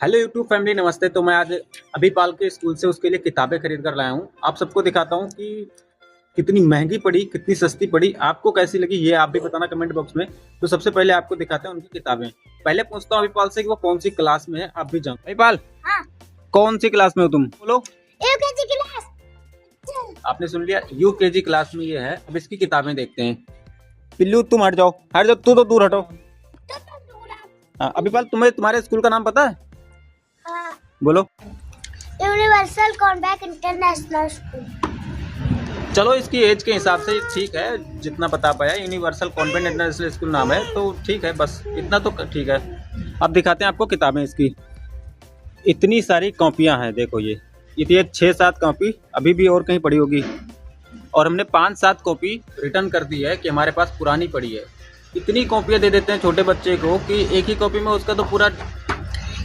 Hello YouTube family, नमस्ते। तो मैं आज अभिपाल के स्कूल से उसके लिए किताबें खरीद कर लाया हूँ। आप सबको दिखाता हूँ कि कितनी महंगी पड़ी, कितनी सस्ती पड़ी, आपको कैसी लगी ये आप भी बताना कमेंट बॉक्स में। तो सबसे पहले आपको दिखाते हैं उनकी किताबें। पहले पूछता हूँ अभिपाल से कि वो कौन सी क्लास में है। आप भी जाओ। अभिपाल, हाँ। कौन सी क्लास में हो तुम? बोलो। UKG class. आपने सुन लिया, यूकेजी क्लास में ये है। अब इसकी किताबें देखते हैं। पिल्लू तुम हट जाओ, हट जाओ, तू तो दूर हटो। हाँ, अभिपाल तुम्हें तुम्हारे स्कूल का नाम पता है? हाँ। बोलो। Universal convent international school. चलो, इसकी एज के हिसाब से ठीक है, जितना बता पाया। यूनिवर्सल कॉन्वेंट इंटरनेशनल स्कूल नाम है तो ठीक है, बस इतना तो ठीक है। अब दिखाते हैं आपको किताबें इसकी। इतनी सारी कॉपियां हैं, देखो ये 6-7 कॉपी अभी भी और कहीं पड़ी होगी, और हमने 5-7 कॉपी रिटर्न कर दी है कि हमारे पास पुरानी पड़ी है। इतनी कॉपियां दे देते हैं छोटे बच्चे को कि एक ही कॉपी में उसका तो पूरा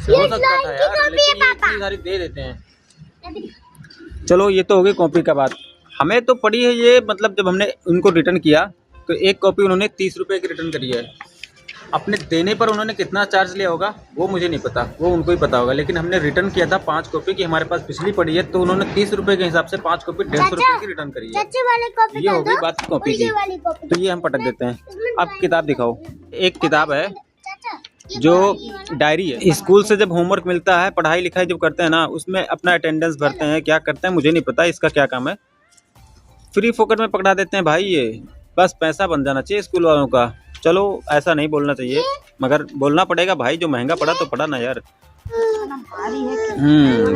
हो सकता था यार, लेकिन ये इतनी सारी दे देते हैं। चलो, ये तो हो गई कॉपी का बात। हमें तो पड़ी है ये, मतलब जब हमने उनको रिटर्न किया तो एक कॉपी उन्होंने 30 रुपये की रिटर्न करी है। अपने देने पर उन्होंने कितना चार्ज लिया होगा वो मुझे नहीं पता, वो उनको ही पता होगा। लेकिन हमने रिटर्न किया था 5 कॉपी की हमारे पास पिछली पड़ी है, तो उन्होंने 30 रुपये के हिसाब से 5 कॉपी 150 रुपये की रिटर्न करी है। ये हो गई बात कॉपी की, तो ये हम पटक देते हैं। अब किताब दिखाओ। एक किताब है जो डायरी है। स्कूल से जब होमवर्क मिलता है, पढ़ाई लिखाई जब करते हैं ना, उसमें अपना अटेंडेंस भरते हैं, क्या करते हैं मुझे नहीं पता, इसका क्या काम है। फ्री फोकट में पकड़ा देते हैं भाई ये। बस पैसा बन जाना चाहिए स्कूल वालों का। चलो, ऐसा नहीं बोलना चाहिए, मगर बोलना पड़ेगा भाई। जो महंगा पड़ा तो पड़ा ना यार।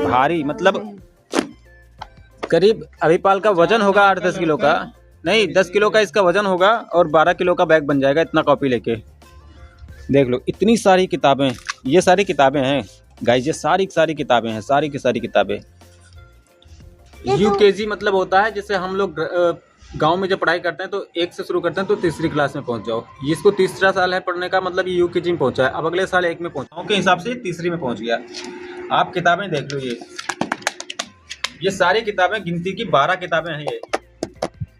भारी मतलब करीब अभिपाल का वजन होगा 8-10 किलो का, नहीं 10 किलो का इसका वजन होगा, और 12 किलो का बैग बन जाएगा इतना कॉपी लेके। देख लो, इतनी सारी किताबें। ये सारी किताबें हैं गाइस, ये सारी किताबें हैं, सारी की सारी किताबें। यूकेजी मतलब होता है जैसे हम लोग गांव में जब पढ़ाई करते हैं तो 1 से शुरू करते हैं तो तीसरी क्लास में पहुंच जाओ। ये इसको तीसरा साल है पढ़ने का, मतलब ये यूकेजी में पहुंचा है। अब अगले साल 1 में पहुंचा के हिसाब से तीसरी में पहुंच गया। आप किताबें देख लो, ये सारी किताबें गिनती की 12 किताबें हैं। ये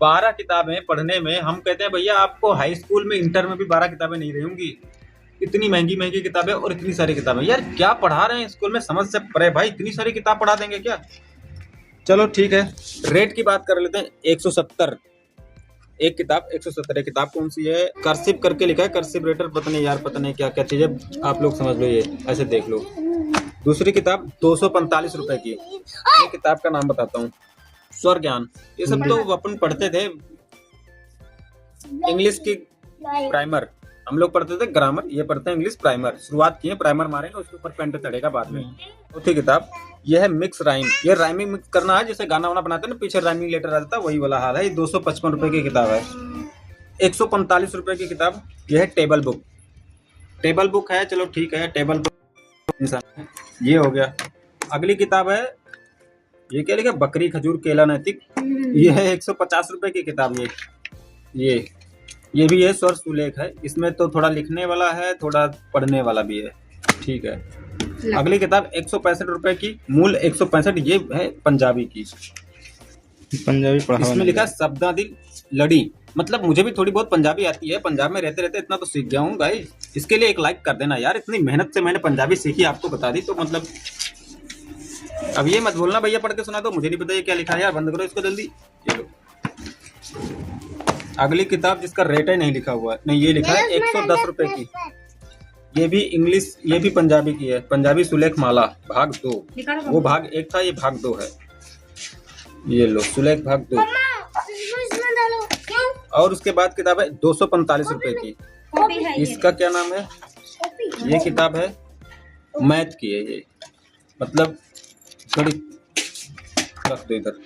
12 किताबें पढ़ने में हम कहते हैं भैया आपको हाई स्कूल में, इंटर में भी 12 किताबें नहीं रहेंगी। इतनी महंगी महंगी किताबें और इतनी सारी किताबें, यार क्या पढ़ा रहे हैं स्कूल में, समझ से परे भाई। इतनी सारी किताब पढ़ा देंगे क्या? चलो ठीक है, रेट की बात कर लेते हैं। 170 एक किताब, 170 एक किताब। कौन सी है? कर्सिव करके लिखा है, कर्सिव रेटर, पता नहीं यार, पता नहीं क्या क्या चीज़ है, आप लोग समझ लो, ये ऐसे देख लो। दूसरी किताब 245 रुपए की। ये किताब का नाम बताता हूँ, स्वर ज्ञान। ये सब तो अपन पढ़ते थे, इंग्लिश की प्राइमर। हम लोग पढ़ते थे ग्रामर, ये पढ़ते हैं इंग्लिश प्राइमर। शुरुआत की है, प्राइमर मारेंगे, उसके ऊपर पेंट चढ़ेगा बाद में। चौथी किताब ये है मिक्स राइम। ये राइमिंग मिक्स करना है, जैसे गाना वाना बनाते हैं ना, पीछे राइमिंग लेटर आ जाता है, वही वाला हाल है। ये 255 रुपए की किताब है। 145 रुपए की किताब ये है टेबल बुक। टेबल बुक है, चलो ठीक है, टेबल बुक ये हो गया। अगली किताब है, ये क्या लिखा? बकरी खजूर केला नैतिक। ये है 150 रुपए की किताब। ये भी है स्वर सुलेख है। इसमें तो थोड़ा लिखने वाला है, थोड़ा पढ़ने वाला भी है, ठीक है। अगली किताब 165 रुपए की, मूल 165। ये है पंजाबी की, पंजाबी पढ़ा। इसमें लिखा शब्दादी लड़ी, मतलब मुझे भी थोड़ी बहुत पंजाबी आती है, पंजाब में रहते रहते इतना तो सीख गया हूँ भाई। इसके लिए एक लाइक कर देना यार, इतनी मेहनत से मैंने पंजाबी सीखी, आपको बता दी तो मतलब। अब ये मत बोलना भैया पढ़ के सुना दो, मुझे नहीं पता ये क्या लिखा है यार, बंद करो इसको जल्दी। ये लो अगली किताब, जिसका रेट ही नहीं लिखा हुआ है, नहीं ये लिखा है 110 रुपए की। ये भी इंग्लिश, ये भी पंजाबी की है, पंजाबी सुलेख माला भाग 2। वो भाग 1 था, ये भाग 2 है। ये लो सुलेख भाग 2। और उसके बाद किताब है 245 रुपए की। इसका क्या नाम है? ये किताब है मैथ की है, ये मतलब गणित। रख दो इधर।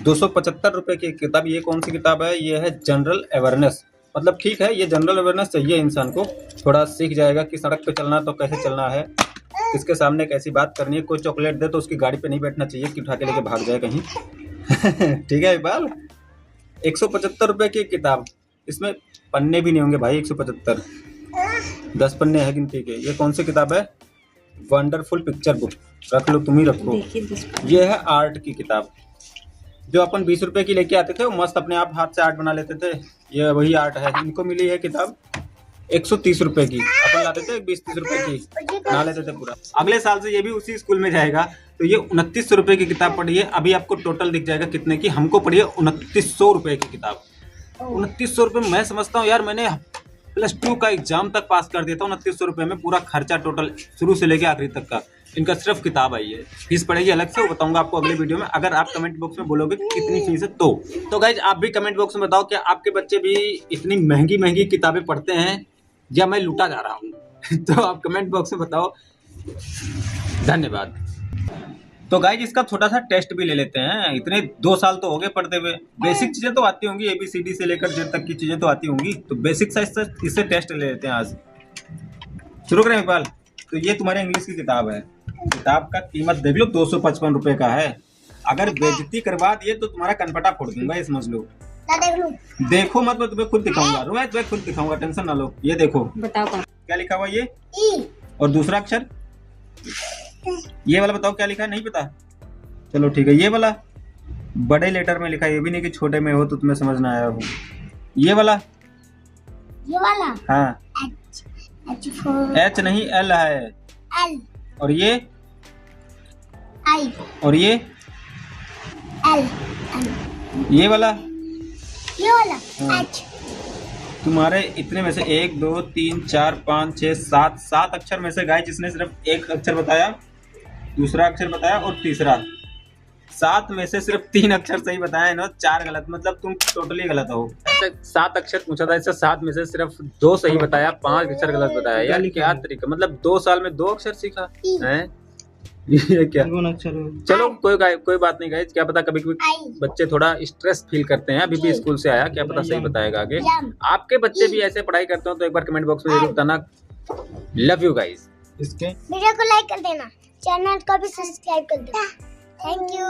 275 रुपए की किताब। ये कौन सी किताब है? ये है जनरल अवेयरनेस। मतलब ठीक है, ये जनरल अवेयरनेस चाहिए इंसान को, थोड़ा सीख जाएगा कि सड़क पे चलना तो कैसे चलना है, किसके सामने कैसी बात करनी है। कोई चॉकलेट दे तो उसकी गाड़ी पे नहीं बैठना चाहिए कि उठा के लेके भाग जाए कहीं। ठीक है इकबाल। 175 रुपए की किताब, इसमें पन्ने भी नहीं होंगे भाई। 175, 10 पन्ने है गिनती के। ये कौन सी किताब है? Wonderful picture book. रख लो, तुम ही रखो। ये है आर्ट की किताब, जो अपन 20 रुपए की लेके आते थे, वो मस्त अपने आप हाथ से आर्ट बना लेते थे। ये वही आर्ट है। इनको मिली है किताब 130 रुपए की, अपन लाते थे 20-30 रुपए की, ना लेते थे पूरा। अगले साल से ये भी उसी स्कूल में जाएगा, तो ये 2900 रुपए की किताब पड़ी है। अभी आपको टोटल दिख जाएगा कितने की, हमको पड़ी है 2900 रुपए की किताब। 2900 रुपए, मैं समझता हूँ यार मैंने +2 का एग्जाम तक पास कर दिया था 2900 रुपए में, पूरा खर्चा टोटल शुरू से लेके आखिरी तक का। इनका सिर्फ किताब आई है, फीस पड़ेगी अलग से, वो बताऊंगा आपको अगले वीडियो में, अगर आप कमेंट बॉक्स में बोलोगे कि कितनी फीस है तो गाइज आप भी कमेंट बॉक्स में बताओ क्या आपके बच्चे भी इतनी महंगी महंगी किताबें पढ़ते हैं या मैं लूटा जा रहा हूँ। तो आप कमेंट बॉक्स में बताओ। धन्यवाद। तो गाइज इसका छोटा सा टेस्ट भी ले लेते हैं, इतने 2 साल तो हो गए पढ़ते हुए, बेसिक चीजें तो आती होंगी, ABCD से लेकर Z तक की चीजें तो आती होंगी, तो बेसिक सा इससे टेस्ट ले लेते हैं आज। शुरू करें इकबाल। तो ये तुम्हारे इंग्लिश की किताब है, किताब का कीमत देख लो 255 रुपए का है। अगर बेइज्जती करवा दिए तो तुम्हारा कनपटा फोड़ दूंगा, ये समझ लो। देखो मत, मैं तुम्हें खुद दिखाऊंगा, मैं तुम्हें खुद दिखाऊंगा, टेंशन ना लो। ये देखो, बताओ क्या लिखा हुआ, ये ई और दूसरा अक्षर ये वाला बताओ क्या लिखा है, नहीं पता? चलो ठीक है, ये वाला बड़े लेटर में लिखा है, ये भी नहीं कि छोटे में हो तो तुम्हें समझ ना आया हो। ये वाला हाँ, H नहीं L है, L और ये I और ये L ये वाला हाँ। H तुम्हारे इतने में से 1 2 3 4 5 6 7 अक्षर में से गाइस जिसने सिर्फ एक अक्षर बताया, दूसरा अक्षर बताया और तीसरा, 7 में से सिर्फ 3 अक्षर सही बताया इन्होंने, 4 गलत, मतलब तुम टोटली गलत हो। 7 अक्षर पूछा था, इससे 7 में से सिर्फ 2 सही बताया, 5 अक्षर गलत बताया। यार क्या तरीका, मतलब 2 साल में 2 अक्षर सीखा है ये क्या अक्षर? चलो कोई बात नहीं गाइस, क्या पता कभी कभी बच्चे थोड़ा स्ट्रेस फील करते हैं, अभी भी स्कूल से आया, क्या पता सही बताएगा आगे। आपके बच्चे भी ऐसे पढ़ाई करते हो तो एक बार कमेंट बॉक्स में जरूर बताना। Love you guys. इसके वीडियो को लाइक कर देना, चैनल को भी सब्सक्राइब कर देना। Thank you.